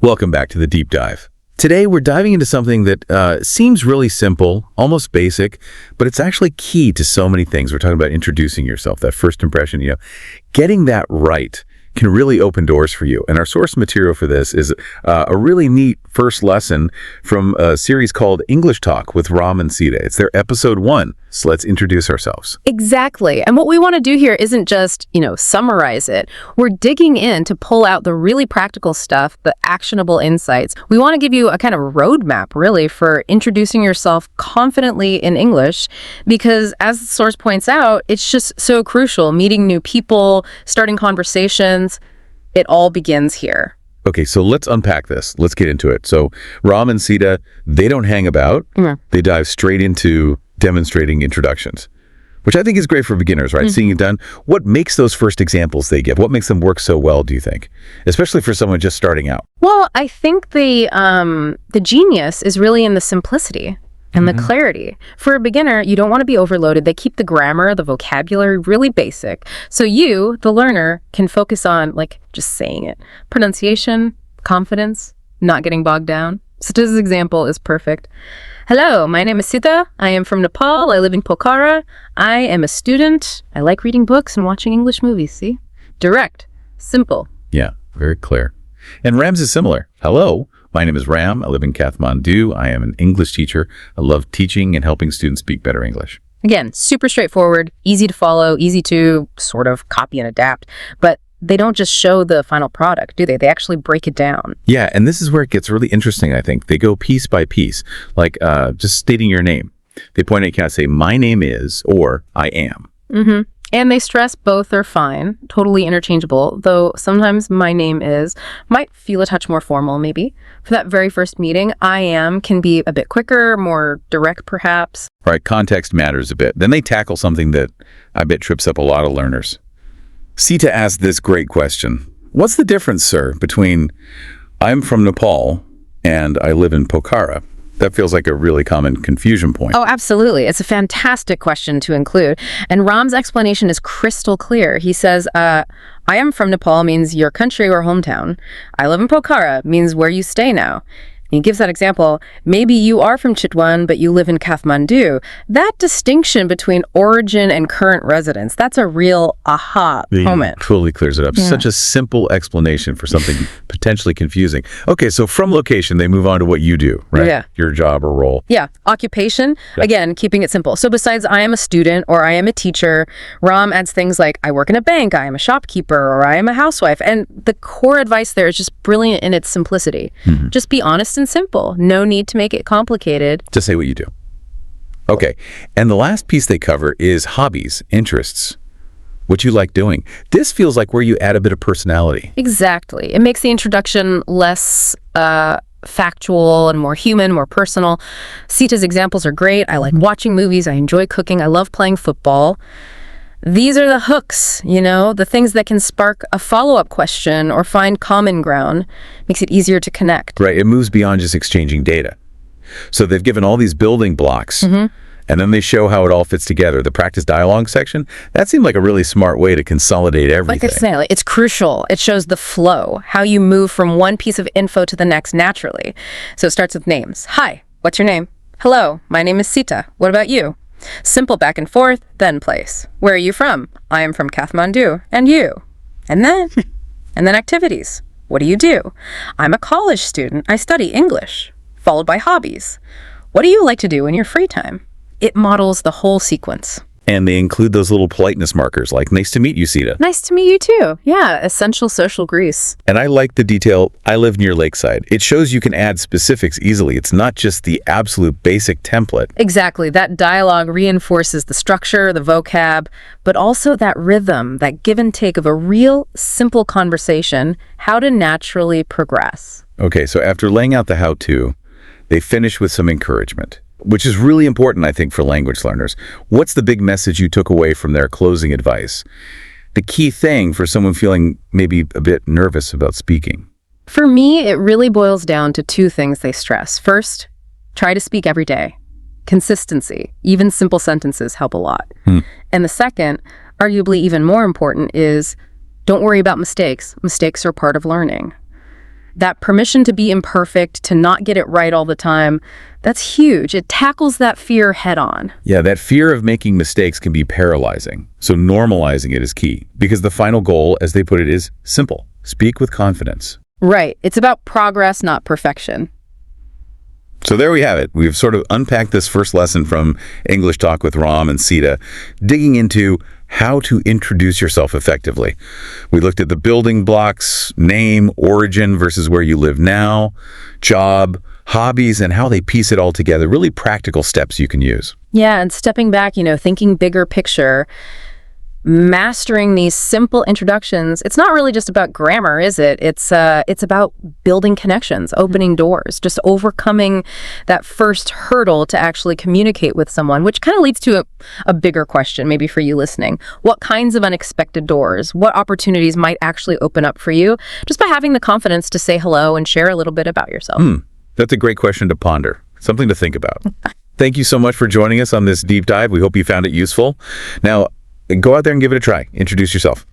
Welcome back to the Deep Dive. Today, we're diving into something that seems really simple, almost basic, but it's actually key to so many things. We're talking about introducing yourself, that first impression, getting that right can really open doors for you. And our source material for this is a really neat first lesson from a series called English Talk with Ram and Sita. It's their episode 1. So let's introduce ourselves. Exactly. And what we want to do here isn't just, summarize it. We're digging in to pull out the really practical stuff, the actionable insights. We want to give you a kind of roadmap, really, for introducing yourself confidently in English, because as the source points out, it's just so crucial. Meeting new people, starting conversations, it all begins here. Okay, so let's unpack this. Let's get into it. So Ram and Sita, they don't hang about. They dive straight into demonstrating introductions, which I think is great for beginners, right? Seeing it done. What makes those first examples they give? What makes them work so well, do you think? Especially for someone just starting out. Well, I think the genius is really in the simplicity and the clarity. For a beginner, you don't want to be overloaded. They keep the grammar, the vocabulary really basic. So you, the learner, can focus on just saying it. Pronunciation, confidence, not getting bogged down. Sita's example is perfect. Hello, my name is Sita. I am from Nepal. I live in Pokhara. I am a student. I like reading books and watching English movies, see? Direct, simple. Yeah, very clear. And Ram's is similar. Hello, my name is Ram. I live in Kathmandu. I am an English teacher. I love teaching and helping students speak better English. Again, super straightforward, easy to follow, easy to sort of copy and adapt. But they don't just show the final product, do they? They actually break it down. Yeah, and this is where it gets really interesting, I think. They go piece by piece, like just stating your name. They point at you and say, my name is, or I am. And they stress both are fine, totally interchangeable, though sometimes my name is might feel a touch more formal, maybe. For that very first meeting, I am can be a bit quicker, more direct, perhaps. Right, context matters a bit. Then they tackle something that I bet trips up a lot of learners. Sita asked this great question. What's the difference, sir, between I'm from Nepal and I live in Pokhara? That feels like a really common confusion point. Oh, absolutely. It's a fantastic question to include. And Ram's explanation is crystal clear. He says, I am from Nepal means your country or hometown. I live in Pokhara means where you stay now. He gives that example. Maybe you are from Chitwan, but you live in Kathmandu. That distinction between origin and current residence, that's a real aha moment. Totally clears it up. Yeah. Such a simple explanation for something potentially confusing. Okay, so from location, they move on to what you do, right? Yeah. Your job or role. Yeah. Occupation, again, keeping it simple. So besides I am a student or I am a teacher, Ram adds things like I work in a bank, I am a shopkeeper, or I am a housewife. And the core advice there is just brilliant in its simplicity. Just be honest and simple. No need to make it complicated. Just say what you do. Okay, and the last piece they cover is hobbies, interests, what you like doing. This feels like where you add a bit of personality. Exactly. It makes the introduction less factual and more human, more personal. Sita's examples are great. I like watching movies. I enjoy cooking. I love playing football. These are the hooks, the things that can spark a follow-up question or find common ground. Makes it easier to connect. Right, it moves beyond just exchanging data. So they've given all these building blocks, and then they show how it all fits together. The practice dialogue section, that seemed like a really smart way to consolidate everything. Like a snail, it's crucial. It shows the flow, how you move from one piece of info to the next naturally. So it starts with names. Hi, what's your name? Hello, my name is Sita. What about you? Simple back and forth, then place. Where are you from? I am from Kathmandu. And you? And then activities. What do you do? I'm a college student. I study English. Followed by hobbies. What do you like to do in your free time? It models the whole sequence. And they include those little politeness markers like, nice to meet you, Sita. Nice to meet you too. Yeah, essential social grease. And I like the detail, I live near Lakeside. It shows you can add specifics easily. It's not just the absolute basic template. Exactly. That dialogue reinforces the structure, the vocab, but also that rhythm, that give and take of a real simple conversation, how to naturally progress. Okay, so after laying out the how-to, they finish with some encouragement, which is really important, I think, for language learners. What's the big message you took away from their closing advice? The key thing for someone feeling maybe a bit nervous about speaking. For me, it really boils down to two things they stress. First, try to speak every day. Consistency, even simple sentences help a lot. And the second, arguably even more important, is don't worry about mistakes. Mistakes are part of learning. That permission to be imperfect, to not get it right all the time, that's huge. It tackles that fear head on. Yeah, that fear of making mistakes can be paralyzing. So normalizing it is key, because the final goal, as they put it, is simple. Speak with confidence. Right. It's about progress, not perfection. So there we have it. We've sort of unpacked this first lesson from English Talk with Ram and Sita, digging into how to introduce yourself effectively. We looked at the building blocks, name, origin versus where you live now, job, hobbies, and how they piece it all together. Really practical steps you can use. Yeah, and stepping back, thinking bigger picture, mastering these simple introductions. It's not really just about grammar, is it? It's about building connections, opening doors, just overcoming that first hurdle to actually communicate with someone, which kind of leads to a bigger question, maybe for you listening. What kinds of unexpected doors, what opportunities might actually open up for you just by having the confidence to say hello and share a little bit about yourself? That's a great question to ponder, something to think about. Thank you so much for joining us on this deep dive. We hope you found it useful. Now, go out there and give it a try. Introduce yourself.